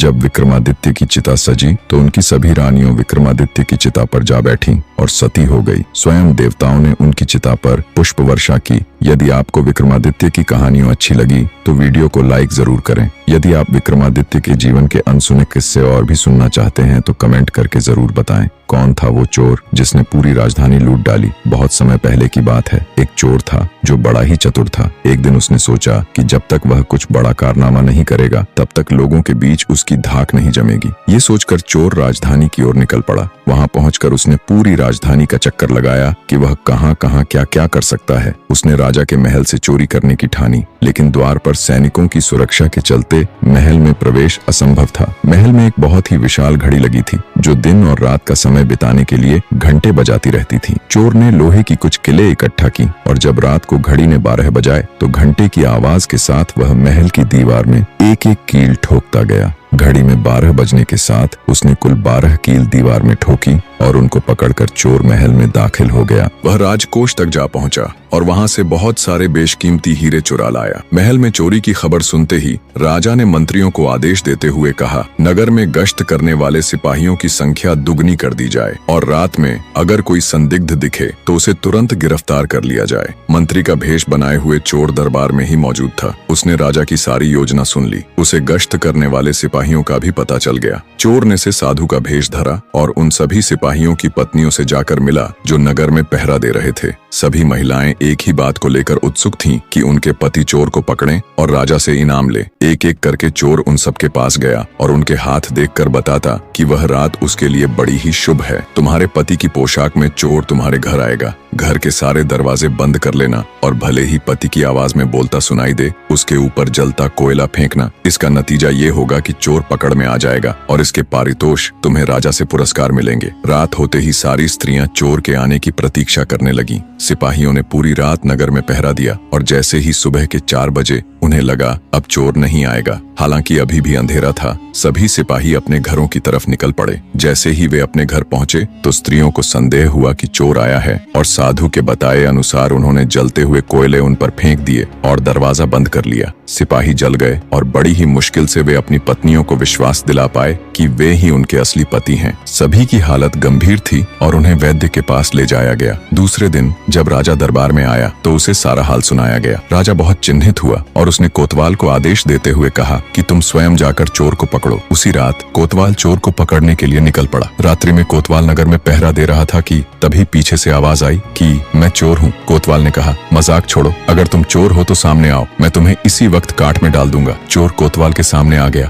जब विक्रमादित्य की चिता सजी तो उनकी सभी रानियों विक्रमादित्य की चिता पर जा बैठी और सती हो गई। स्वयं देवताओं ने उनकी चिता पर पुष्प वर्षा की। यदि आपको विक्रमादित्य की कहानियां अच्छी लगी तो वीडियो को लाइक जरूर करें। यदि आप विक्रमादित्य के जीवन के अनसुने किस्से और भी सुनना चाहते हैं तो कमेंट करके जरूर बताएं। कौन था वो चोर जिसने पूरी राजधानी लूट डाली? बहुत समय पहले की बात है। एक चोर था जो बड़ा ही चतुर था। एक दिन उसने सोचा कि जब तक वह कुछ बड़ा कारनामा नहीं करेगा तब तक लोगों के बीच उसकी धाक नहीं जमेगी। ये सोचकर चोर राजधानी की ओर निकल पड़ा। वहां पहुंचकर उसने पूरी राजधानी का चक्कर लगाया कि वह कहां कहां क्या क्या कर सकता है। उसने राजा के महल से चोरी करने की ठानी, लेकिन द्वार पर सैनिकों की सुरक्षा के चलते महल में प्रवेश असंभव था। महल में एक बहुत ही विशाल घड़ी लगी थी जो दिन और रात का समय बिताने के लिए घंटे बजाती रहती थी। चोर ने लोहे की कुछ किले इकट्ठा की और जब रात को घड़ी ने 12 बजाए तो घंटे की आवाज के साथ वह महल की दीवार में एक एक कील ठोकता गया। घड़ी में 12 बजने के साथ उसने कुल 12 कील दीवार में ठोकी और उनको पकड़कर चोर महल में दाखिल हो गया। वह राजकोष तक जा पहुंचा और वहां से बहुत सारे बेशकीमती हीरे चुरा लाया। महल में चोरी की खबर सुनते ही राजा ने मंत्रियों को आदेश देते हुए कहा, नगर में गश्त करने वाले सिपाहियों की संख्या दुगनी कर दी जाए और रात में अगर कोई संदिग्ध दिखे तो उसे तुरंत गिरफ्तार कर लिया जाए। मंत्री का भेष बनाए हुए चोर दरबार में ही मौजूद था। उसने राजा की सारी योजना सुन ली। उसे गश्त करने वाले सिपाहियों का भी पता चल गया। चोर ने से साधु का भेष धरा और उन सभी सिपाहियों की पत्नियों से जाकर मिला जो नगर में पहरा दे रहे थे। सभी महिलाएं एक ही बात को लेकर उत्सुक थीं कि उनके पति चोर को पकड़ें और राजा से इनाम ले। एक एक करके चोर उन सबके पास गया और उनके हाथ देखकर बताता कि वह रात उसके लिए बड़ी ही शुभ है। तुम्हारे पति की पोशाक में चोर तुम्हारे घर आएगा। घर के सारे दरवाजे बंद कर लेना और भले ही पति की आवाज में बोलता सुनाई दे उसके ऊपर जलता कोयला फेंकना। इसका नतीजा ये होगा कि चोर पकड़ में आ जाएगा और इसके पारितोष तुम्हें राजा से पुरस्कार मिलेंगे। रात होते ही सारी स्त्रियां चोर के आने की प्रतीक्षा करने लगी। सिपाहियों ने पूरी रात नगर में पहरा दिया और जैसे ही सुबह के 4 बजे उन्हें लगा अब चोर नहीं आएगा। हालांकि अभी भी अंधेरा था। सभी सिपाही अपने घरों की तरफ निकल पड़े। जैसे ही वे अपने घर पहुंचे तो स्त्रियों को संदेह हुआ कि चोर आया है और साधु के बताए अनुसार उन्होंने जलते हुए कोयले उन पर फेंक दिए और दरवाजा बंद कर लिया। सिपाही जल गए और बड़ी ही मुश्किल से वे अपनी पत्नियों को विश्वास दिला पाए कि वे ही उनके असली पति हैं। सभी की हालत गंभीर थी और उन्हें वैद्य के पास ले जाया गया। दूसरे दिन जब राजा दरबार में आया तो उसे सारा हाल सुनाया गया। राजा बहुत चिन्हित हुआ और उसने कोतवाल को आदेश देते हुए कहा कि तुम स्वयं जाकर चोर को पकड़ो। उसी रात कोतवाल चोर को पकड़ने के लिए निकल पड़ा। रात्रि में कोतवाल नगर में पहरा दे रहा था कि तभी पीछे से आवाज आई कि मैं चोर हूँ। कोतवाल ने कहा, मजाक छोड़ो, अगर तुम चोर हो तो सामने आओ, मैं तुम्हें इसी वक्त काट में डाल दूंगा। चोर कोतवाल के सामने आ गया